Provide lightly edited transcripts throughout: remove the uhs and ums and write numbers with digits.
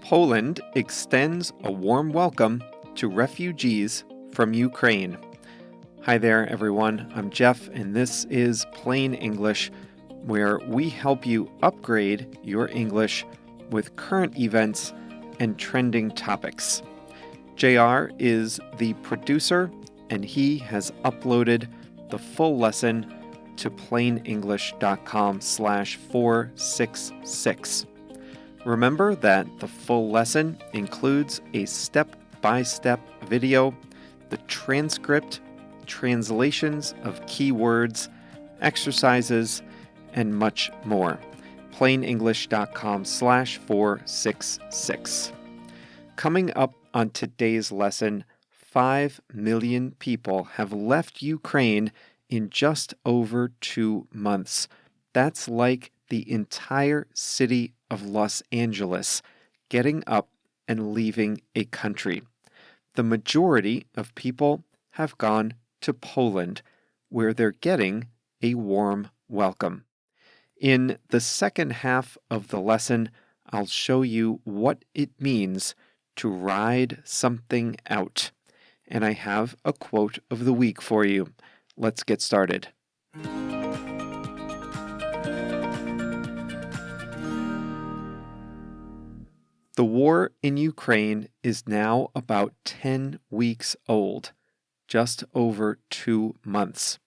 Poland extends a warm welcome to refugees from Ukraine. Hi there, everyone. I'm Jeff, and this is Plain English, where we help you upgrade your English with current events and trending topics. JR is the producer, and he has uploaded the full lesson to plainenglish.com/466. Remember that the full lesson includes a step-by-step video, the transcript, translations of keywords, exercises, and much more. plainenglish.com/466. Coming up on today's lesson, 5 million people have left Ukraine in just over 2 months. That's like the entire city of Los Angeles getting up and leaving a country. The majority of people have gone to Poland, where they're getting a warm welcome. In the second half of the lesson, I'll show you what it means to ride something out. And I have a quote of the week for you. Let's get started. The war in Ukraine is now about 10 weeks old, just over 2 months.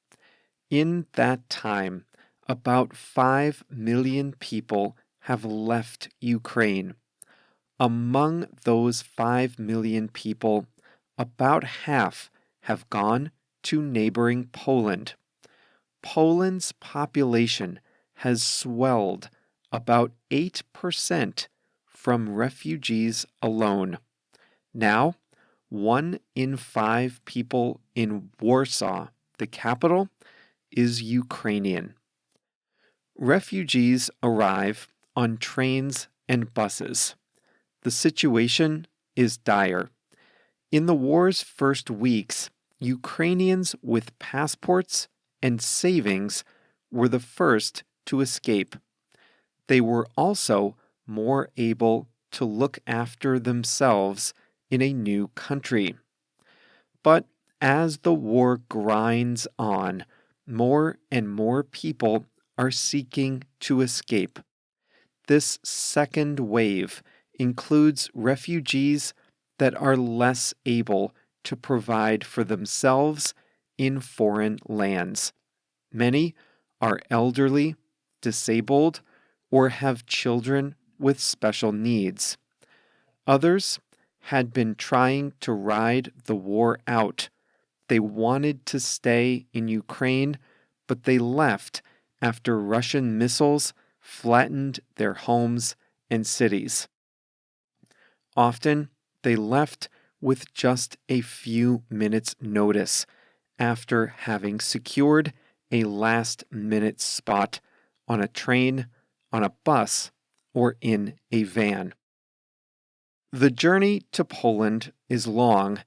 In that time, about 5 million people have left Ukraine. Among those 5 million people, about half have gone to neighboring Poland. Poland's population has swelled about 8% from refugees alone. Now, 1 in 5 people in Warsaw, the capital, is Ukrainian. Refugees arrive on trains and buses. The situation is dire. In the war's first weeks, Ukrainians with passports and savings were the first to escape. They were also more able to look after themselves in a new country. But as the war grinds on, more and more people are seeking to escape. This second wave includes refugees that are less able to provide for themselves in foreign lands. Many are elderly, disabled, or have children with special needs. Others had been trying to ride the war out. They wanted to stay in Ukraine, but they left after Russian missiles flattened their homes and cities. Often, they left with just a few minutes' notice after having secured a last-minute spot on a train, on a bus, or in a van. The journey to Poland is long.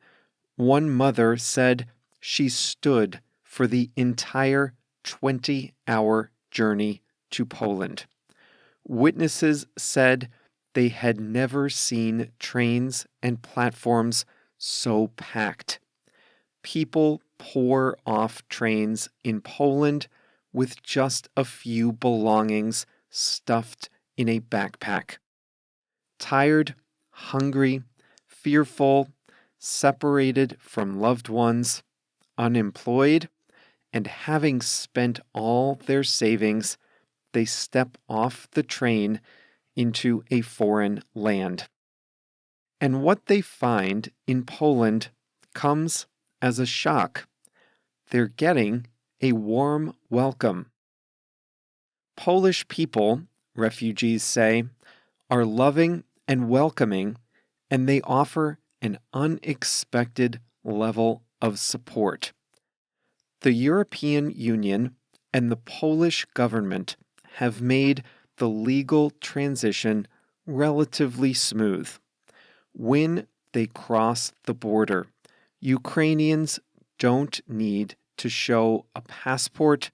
One mother said she stood for the entire 20-hour journey to Poland. Witnesses said they had never seen trains and platforms so packed. People pour off trains in Poland with just a few belongings stuffed in a backpack. Tired, hungry, fearful, separated from loved ones, unemployed, and having spent all their savings, they step off the train into a foreign land. And what they find in Poland comes as a shock. They're getting a warm welcome. Polish people, refugees say, are loving and welcoming, and they offer an unexpected level of support. The European Union and the Polish government have made the legal transition relatively smooth. When they cross the border, Ukrainians don't need to show a passport.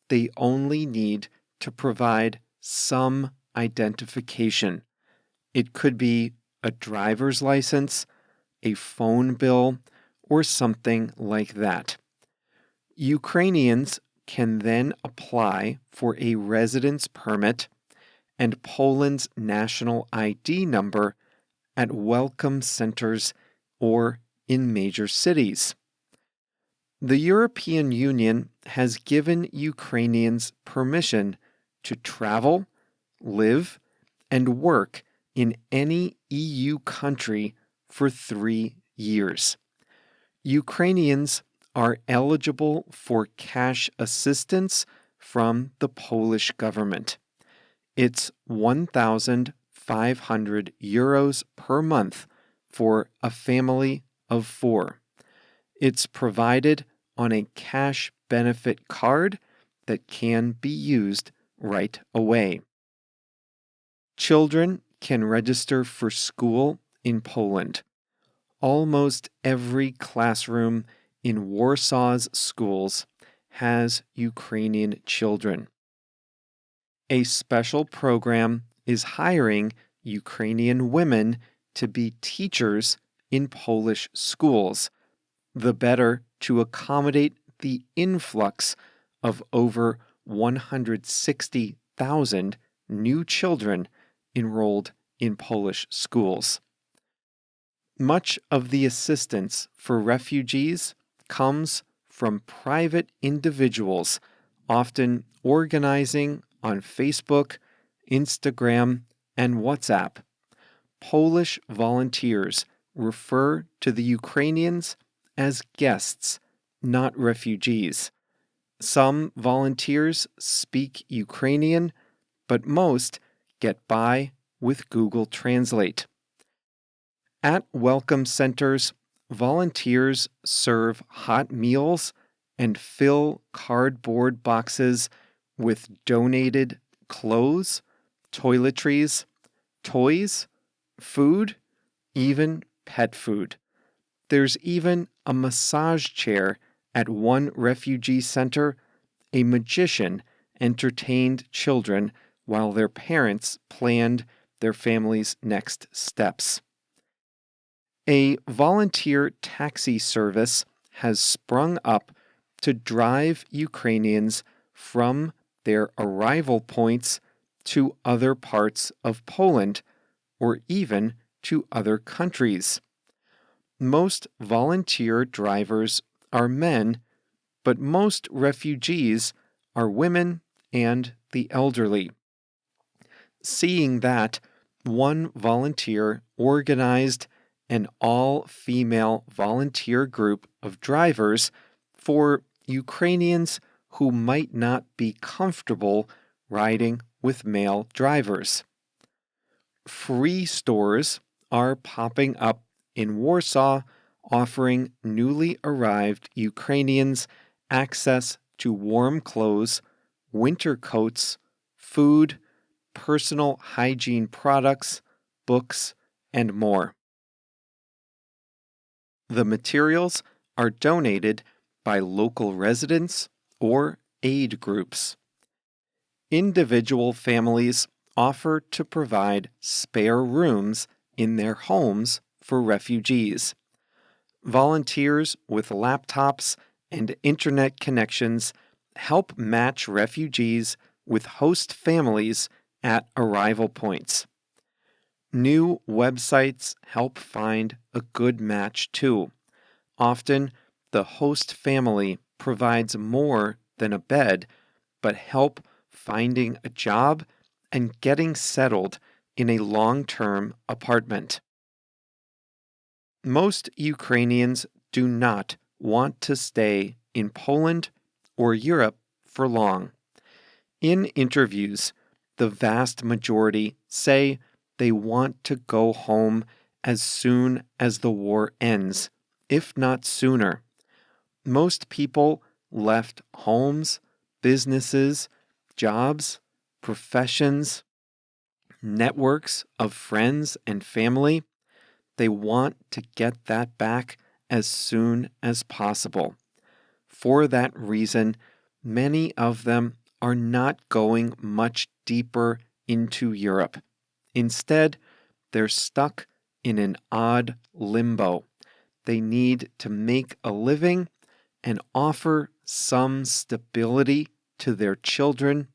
They only need to provide some identification. It could be a driver's license, a phone bill, or something like that. Ukrainians can then apply for a residence permit and Poland's national ID number at welcome centers or in major cities. The European Union has given Ukrainians permission to travel, live, and work in any EU country for 3 years. Ukrainians are eligible for cash assistance from the Polish government. It's 1,500 euros per month for a family of 4. It's provided on a cash benefit card that can be used right away. Children can register for school in Poland. Almost every classroom in Warsaw's schools has Ukrainian children. A special program is hiring Ukrainian women to be teachers in Polish schools, the better to accommodate the influx of over 160,000 new children enrolled in Polish schools. Much of the assistance for refugees comes from private individuals, often organizing on Facebook, Instagram, and WhatsApp. Polish volunteers refer to the Ukrainians as guests, not refugees. Some volunteers speak Ukrainian, but most get by with Google Translate. At welcome centers, volunteers serve hot meals and fill cardboard boxes with donated clothes, toiletries, toys, food, even pet food. There's even a massage chair at one refugee center. A magician entertained children while their parents planned their family's next steps. A volunteer taxi service has sprung up to drive Ukrainians from their arrival points to other parts of Poland or even to other countries. Most volunteer drivers are men, but most refugees are women and the elderly. Seeing that, one volunteer organized an all-female volunteer group of drivers for Ukrainians who might not be comfortable riding with male drivers. Free stores are popping up in Warsaw, offering newly arrived Ukrainians access to warm clothes, winter coats, food, personal hygiene products, books, and more. The materials are donated by local residents or aid groups. Individual families offer to provide spare rooms in their homes for refugees. Volunteers with laptops and internet connections help match refugees with host families at arrival points. New websites help find a good match too. Often, the host family provides more than a bed, but help finding a job and getting settled in a long-term apartment. Most Ukrainians do not want to stay in Poland or Europe for long. In interviews, the vast majority say they want to go home as soon as the war ends, if not sooner. Most people left homes, businesses, jobs, professions, networks of friends and family. They want to get that back as soon as possible. For that reason, many of them are not going much deeper into Europe. Instead, they're stuck in an odd limbo. They need to make a living and offer some stability to their children,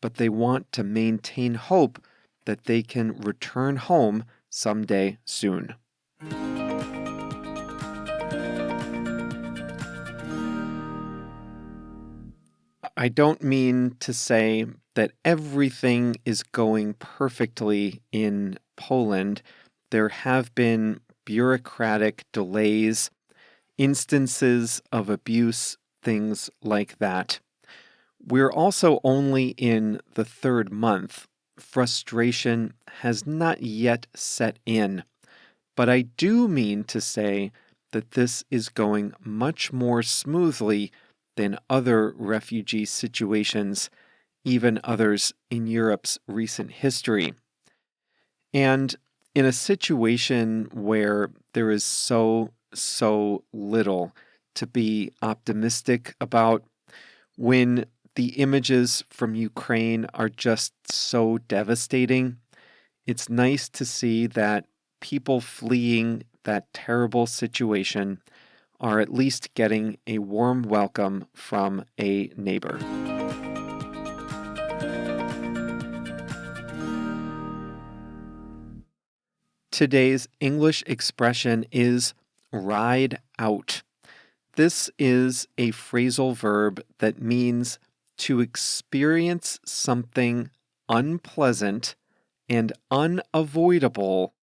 but they want to maintain hope that they can return home someday soon. I don't mean to say that everything is going perfectly in Poland. There have been bureaucratic delays, instances of abuse, things like that. We're also only in the third month. Frustration has not yet set in. But I do mean to say that this is going much more smoothly than other refugee situations, even others in Europe's recent history. And in a situation where there is so little to be optimistic about, when the images from Ukraine are just so devastating, it's nice to see that people fleeing that terrible situation are at least getting a warm welcome from a neighbor. Today's English expression is ride out. This is a phrasal verb that means to experience something unpleasant and unavoidable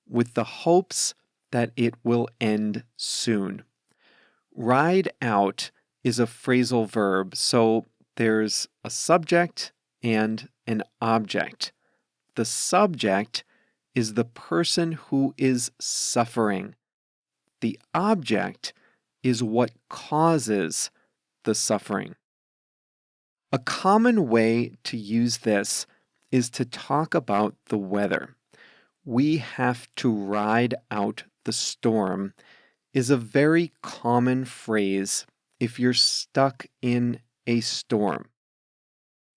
with the hopes that it will end soon. Ride out is a phrasal verb, so there's a subject and an object. The subject is the person who is suffering. The object is what causes the suffering. A common way to use this is to talk about the weather. We have to ride out the storm is a very common phrase if you're stuck in a storm.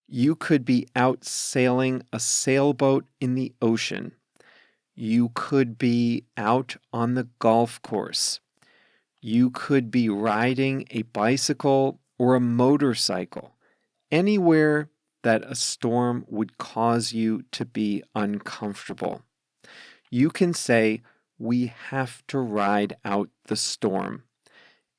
You could be out sailing a sailboat in the ocean. You could be out on the golf course. You could be riding a bicycle or a motorcycle, anywhere that a storm would cause you to be uncomfortable. You can say, we have to ride out the storm.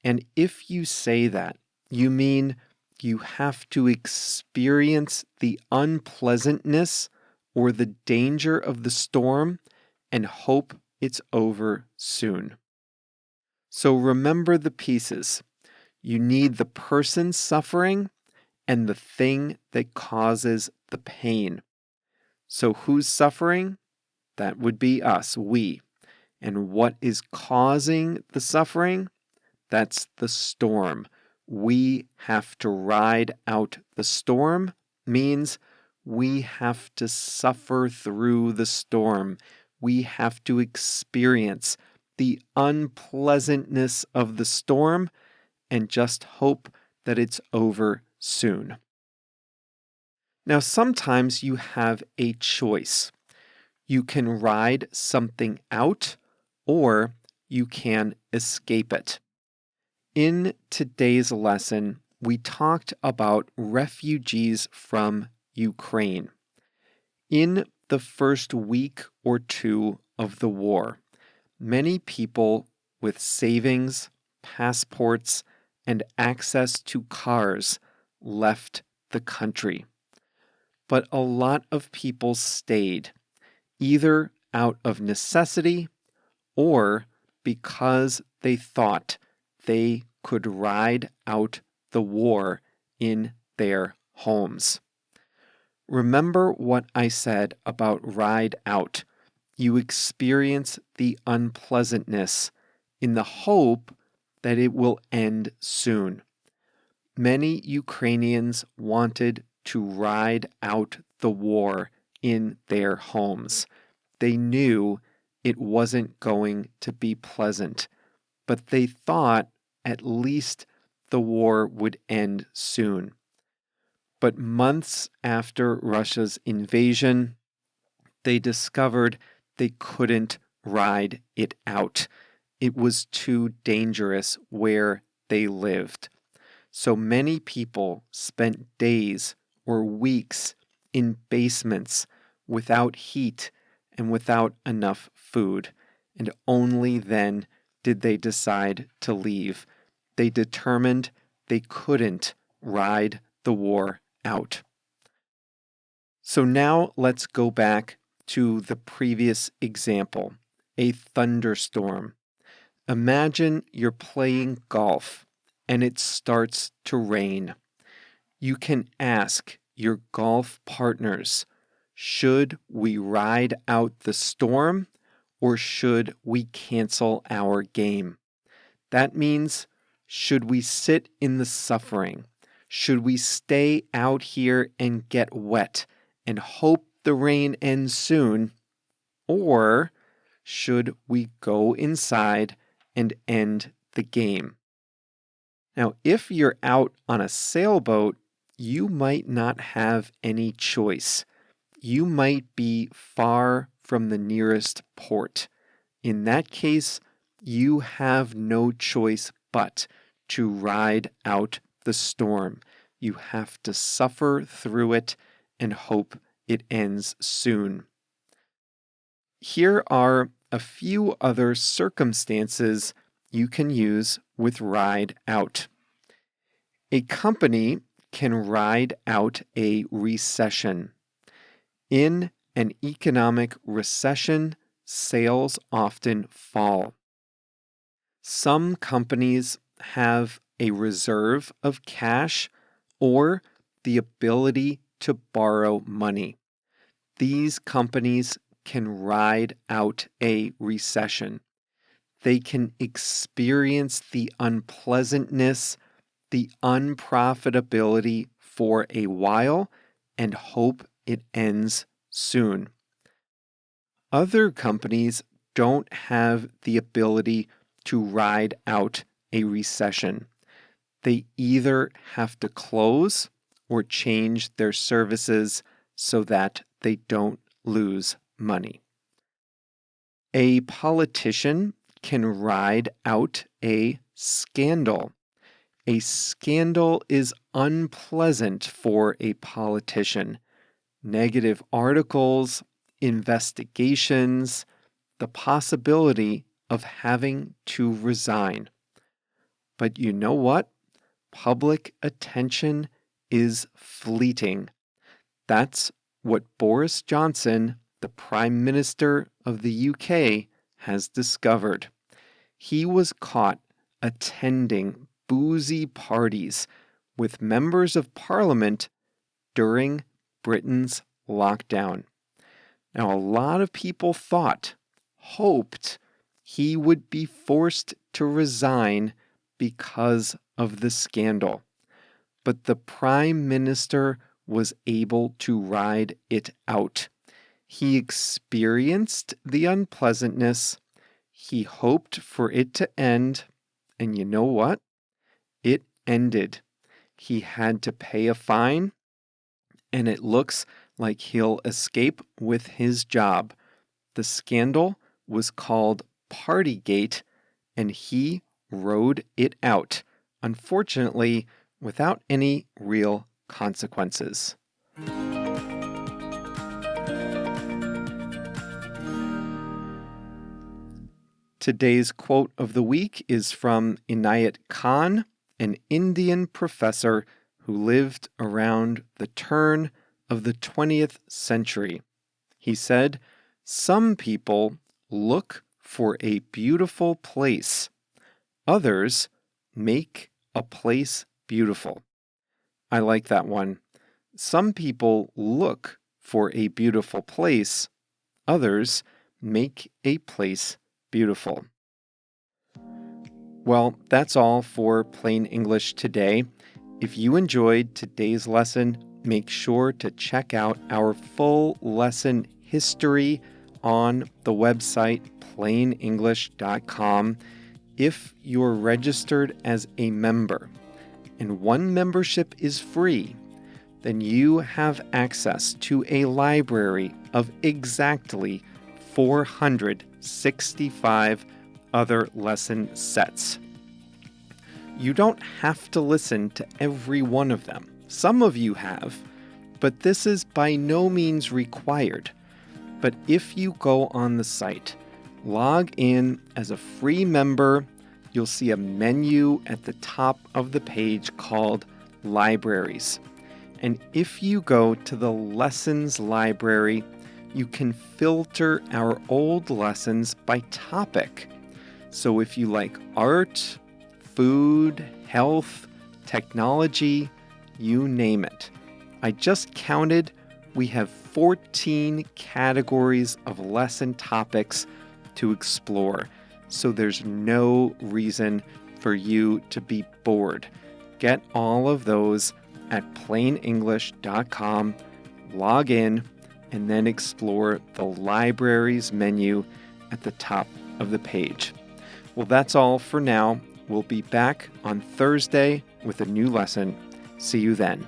And if you say that, you mean you have to experience the unpleasantness or the danger of the storm and hope it's over soon. So remember the pieces. You need the person suffering and the thing that causes the pain. So who's suffering? That would be us, we. And what is causing the suffering? That's the storm. We have to ride out the storm means we have to suffer through the storm. We have to experience the unpleasantness of the storm and just hope that it's over soon. Now, sometimes you have a choice. You can ride something out or you can escape it. In today's lesson, we talked about refugees from Ukraine. In the first week or two of the war, many people with savings, passports, and access to cars left the country. But a lot of people stayed, either out of necessity or because they thought they could ride out the war in their homes. Remember what I said about ride out. You experience the unpleasantness in the hope that it will end soon. Many Ukrainians wanted to ride out the war in their homes. They knew it wasn't going to be pleasant, but they thought at least the war would end soon. But months after Russia's invasion, they discovered they couldn't ride it out. It was too dangerous where they lived. So many people spent days or weeks in basements without heat and without enough food, and only then did they decide to leave. They determined they couldn't ride the war out. So now let's go back to the previous example, a thunderstorm. Imagine you're playing golf and it starts to rain. You can ask your golf partners, should we ride out the storm or should we cancel our game? That means, should we sit in the suffering? Should we stay out here and get wet and hope the rain ends soon? Or should we go inside and end the game? Now, if you're out on a sailboat, you might not have any choice. You might be far from the nearest port. In that case, you have no choice but to ride out the storm. You have to suffer through it and hope it ends soon. Here are a few other circumstances you can use with ride out. A company can ride out a recession. In an economic recession, sales often fall. Some companies have a reserve of cash or the ability to borrow money. These companies can ride out a recession. They can experience the unpleasantness, the unprofitability for a while, and hope it ends soon. Other companies don't have the ability to ride out a recession. They either have to close or change their services so that they don't lose money. A politician can ride out a scandal. A scandal is unpleasant for a politician. Negative articles, investigations, the possibility of having to resign. But you know what? Public attention is fleeting. That's what Boris Johnson, the Prime Minister of the UK, has discovered. He was caught attending boozy parties with members of Parliament during Britain's lockdown. Now, a lot of people hoped he would be forced to resign because of the scandal. But the Prime Minister was able to ride it out. He experienced the unpleasantness. He hoped for it to end. And you know what? It ended. He had to pay a fine, and it looks like he'll escape with his job. The scandal was called Partygate, and he rode it out, unfortunately, without any real consequences. Today's quote of the week is from Inayat Khan, an Indian professor who lived around the turn of the 20th century. He said, "Some people look for a beautiful place. Others make a place beautiful." I like that one. Some people look for a beautiful place. Others make a place beautiful. Well, that's all for Plain English today. If you enjoyed today's lesson, make sure to check out our full lesson history on the website plainenglish.com. If you're registered as a member and one membership is free, then you have access to a library of exactly 465 other lesson sets. You don't have to listen to every one of them. Some of you have, but this is by no means required. But if you go on the site, log in as a free member, you'll see a menu at the top of the page called Libraries. And if you go to the Lessons library, you can filter our old lessons by topic. So if you like art, food, health, technology, you name it. I just counted. We have 14 categories of lesson topics to explore, so there's no reason for you to be bored. Get all of those at plainenglish.com, log in, and then explore the Libraries menu at the top of the page. Well, that's all for now. We'll be back on Thursday with a new lesson. See you then.